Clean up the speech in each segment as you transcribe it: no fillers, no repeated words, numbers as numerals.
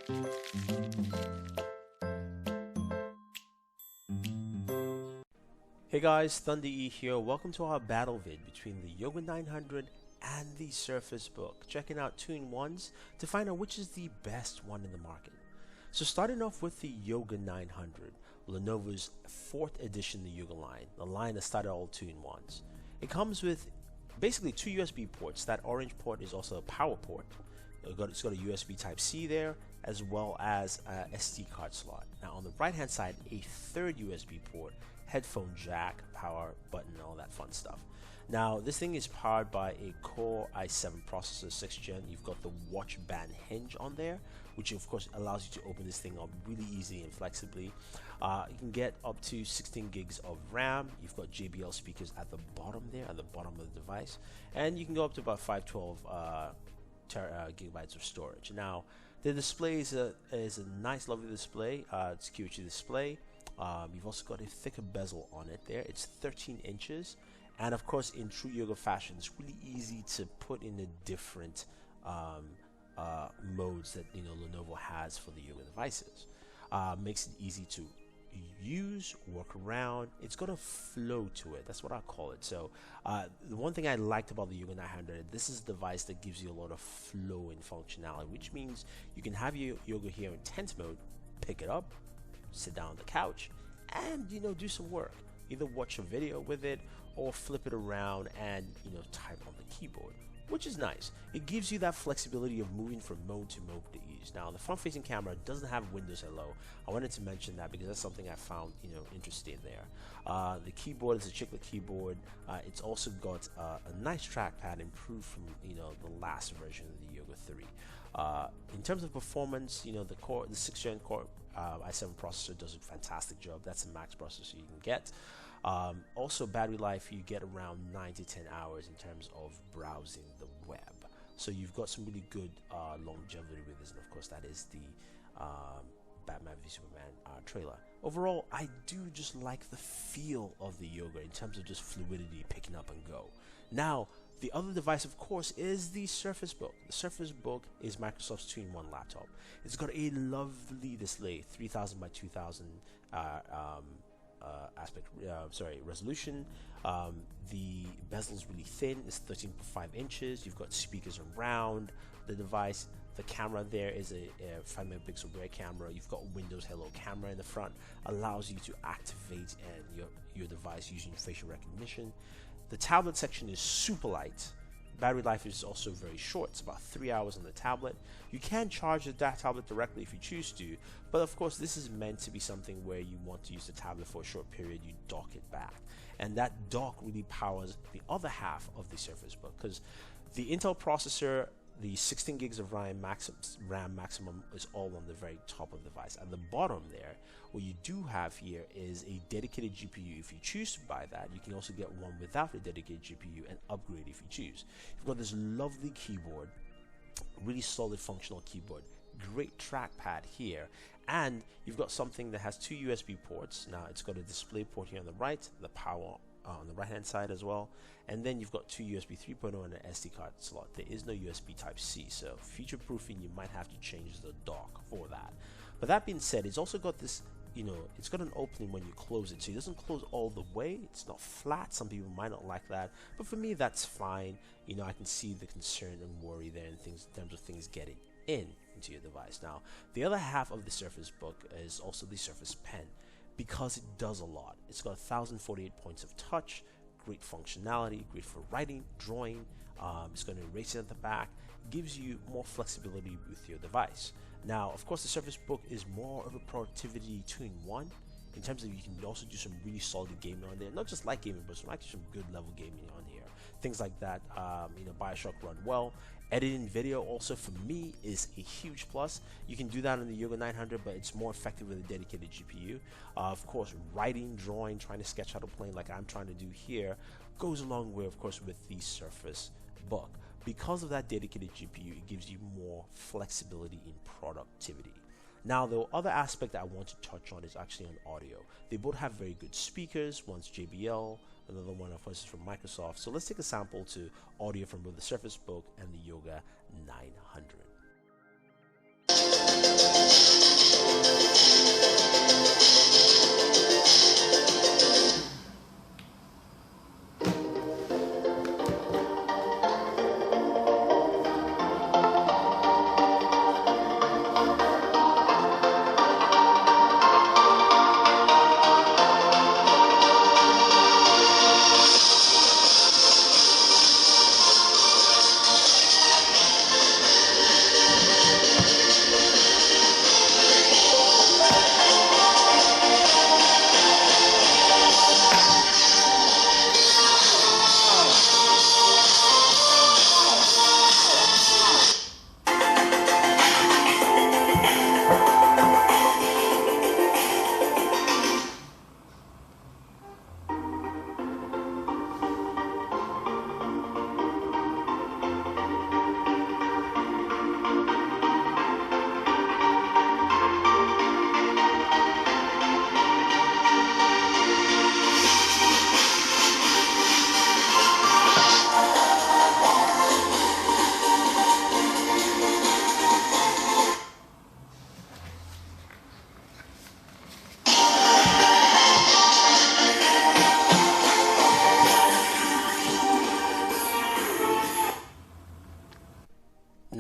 Hey guys, Thunder E here. Welcome to our battle vid between the Yoga 900 and the Surface Book. Checking out 2-in-1s to find out which is the best one in the market. So starting off with the Yoga 900, Lenovo's 4th edition of the Yoga line, the line that started all 2-in-1s. It comes with basically 2 USB ports. That orange port is also a power port. It's got a USB Type-C there, as well as a SD card slot. Now on the right hand side, a 3rd USB port, headphone jack, power button, all that fun stuff. Now this thing is powered by a Core i7 processor 6th gen. You've got the watch band hinge on there, which of course allows you to open this thing up really easily and flexibly. You can get up to 16 gigs of RAM. You've got JBL speakers at the bottom there, at the bottom of the device, and you can go up to about 512 gigabytes of storage. Now the display is a nice, lovely display. It's QHD display. You've also got a thicker bezel on it there. It's 13 inches, and of course in true yoga fashion, it's really easy to put in the different modes that Lenovo has for the yoga devices. Makes it easy to use, work around. It's got a flow to it. That's what I call it. So the one thing I liked about the Yoga 900, this is a device that gives you a lot of flow and functionality, which means you can have your yoga here in tense mode, pick it up, sit down on the couch, and do some work. Either watch a video with it or flip it around and type on the keyboard, which is nice. It gives you that flexibility of moving from mode to mode to ease. Now the front facing camera doesn't have Windows Hello. I wanted to mention that because that's something I found interesting there. The keyboard is a chiclet keyboard. It's also got a nice trackpad, improved from the last version of the Yoga 3. In terms of performance, the 6th gen Core i7 processor does a fantastic job. That's a max processor you can get. Also battery life, you get around 9 to 10 hours in terms of browsing the web. So you've got some really good longevity with this, and of course that is the Batman v Superman trailer. Overall, I do just like the feel of the Yoga in terms of just fluidity, picking up and go. Now, the other device, of course, is the Surface Book. The Surface Book is Microsoft's 2-in-1 laptop. It's got a lovely display, 3000 by 2000 resolution. The bezel is really thin. It's 13.5 inches. You've got speakers around the device. The camera there is a 5 megapixel rear camera. You've got Windows Hello camera in the front, allows you to activate your device using facial recognition. The tablet section is super light. Battery life is also very short. It's about 3 hours on the tablet. You can charge the tablet directly if you choose to, but of course this is meant to be something where you want to use the tablet for a short period, you dock it back. And that dock really powers the other half of the Surface Book, because the Intel processor, the 16 gigs of RAM maximum is all on the very top of the device. At the bottom there, what you do have here is a dedicated GPU. If you choose to buy that, you can also get one without a dedicated GPU and upgrade if you choose. You've got this lovely keyboard, really solid functional keyboard, great trackpad here, and you've got something that has 2 USB ports. Now it's got a display port here on the right, the power on the right hand side as well, and then you've got 2 USB 3.0 and an SD card slot. There is no USB Type-C, so future proofing, you might have to change the dock for that. But that being said, it's also got this, it's got an opening when you close it, so it doesn't close all the way. It's not flat. Some people might not like that, but for me that's fine. I can see the concern and worry there in terms of things getting into your device. Now the other half of the Surface Book is also the Surface Pen, because it does a lot. It's got 1048 points of touch, great functionality, great for writing, drawing. It's going to erase it at the back, gives you more flexibility with your device. Now, of course, the Surface Book is more of a productivity 2-in-1 in terms of you can also do some really solid gaming on there. Not just light gaming, but actually some good level gaming on here. Things like that, Bioshock run well. Editing video also for me is a huge plus. You can do that on the Yoga 900, but it's more effective with a dedicated GPU. Of course, writing, drawing, trying to sketch out a plane like I'm trying to do here goes a long way, of course, with the Surface Book. Because of that dedicated GPU, it gives you more flexibility in productivity. Now, the other aspect that I want to touch on is actually on audio. They both have very good speakers. One's JBL, another one, of course, is from Microsoft. So let's take a sample to audio from both the Surface Book and the Yoga 900.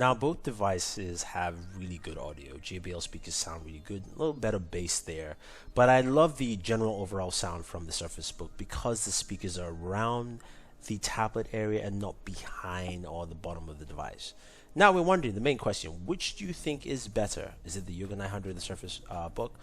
Now, both devices have really good audio. JBL speakers sound really good, a little better bass there. But I love the general overall sound from the Surface Book because the speakers are around the tablet area and not behind or the bottom of the device. Now we're wondering, the main question, which do you think is better? Is it the Yoga 900 or the Surface Book?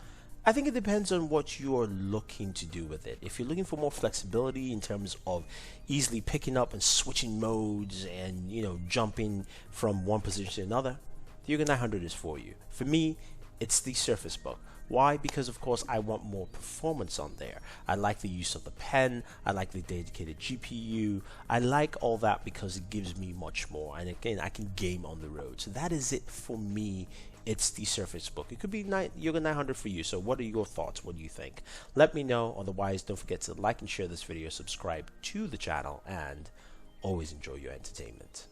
I think it depends on what you're looking to do with it. If you're looking for more flexibility in terms of easily picking up and switching modes and, jumping from one position to another, the Yoga 900 is for you. For me, it's the Surface Book. Why? Because of course I want more performance on there. I like the use of the pen. I like the dedicated GPU. I like all that because it gives me much more. And again, I can game on the road. So that is it for me. It's the Surface Book. It could be Yoga 900 for you. So what are your thoughts? What do you think? Let me know. Otherwise, don't forget to like and share this video, subscribe to the channel, and always enjoy your entertainment.